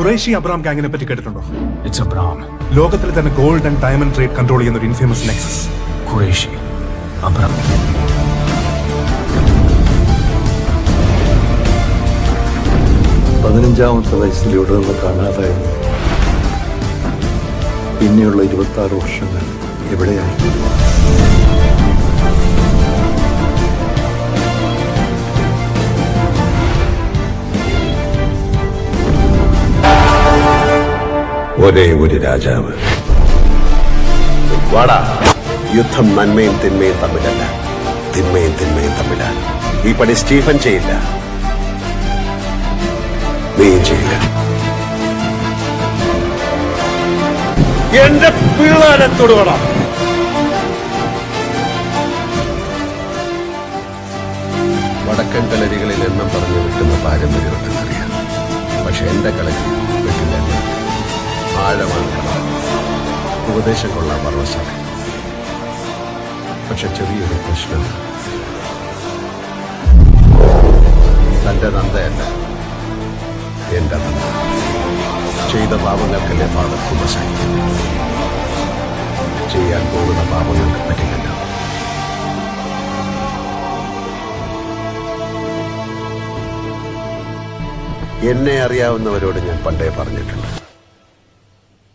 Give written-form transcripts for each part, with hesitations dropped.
Qureshi Abram ഗാങ്ങിനെ പറ്റി കേട്ടിട്ടുണ്ടോ? It's Abram. ലോകത്തിലെ തന്നെ gold and diamond trade control ചെയ്യുന്ന ഒരു ഇൻഫേമസ് നെക്സസ്. ഖുറൈഷി അബ്രാം. പതിനഞ്ചാമത്തെ വയസ്സിൽ ഇവിടെ നിന്ന് കാണാതായിരുന്നു. പിന്നെയുള്ള 26 വർഷങ്ങൾ എവിടെയായിരുന്നു? ഒരേ ഒരു രാജാവ്. വാടാ. യുദ്ധം നന്മയും തിന്മയും തമ്മിലല്ല, തിന്മയും തിന്മയും തമ്മിലാണ്. ഈ പണി സ്റ്റീഫൻ ചെയ്യില്ല, നീയും ചെയ്യില്ല. എന്റെ പിള്ളേരെ തൊടുകട. വടക്കൻ കളരികളിൽ എണ്ണം പറഞ്ഞു വെക്കുന്ന പാരമ്പര്യമുണ്ടെന്നറിയാം. പക്ഷെ എന്റെ കളരി വെട്ടില്ല. ആഴമാണ് ഉപദേശം കൊള്ളാൻ പർവശാല. പക്ഷെ ചെറിയൊരു പ്രശ്നം, തന്റെ നന്ദയല്ല എന്റെ നന്ദ. ചെയ്ത പാപങ്ങൾക്കല്ലേ ഫാദർ കുമ്പസാരിക്കും. ചെയ്യാൻ പോകുന്ന പാപങ്ങൾക്ക് പറ്റില്ലല്ലോ. എന്നെ അറിയാവുന്നവരോട് ഞാൻ പണ്ടേ പറഞ്ഞിട്ടുണ്ട്,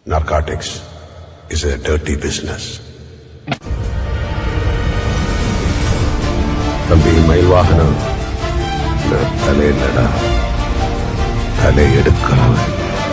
narcotics is a dirty business. Thampi Mayilvahanam തലയില്ലട, തലയെടുക്കണം.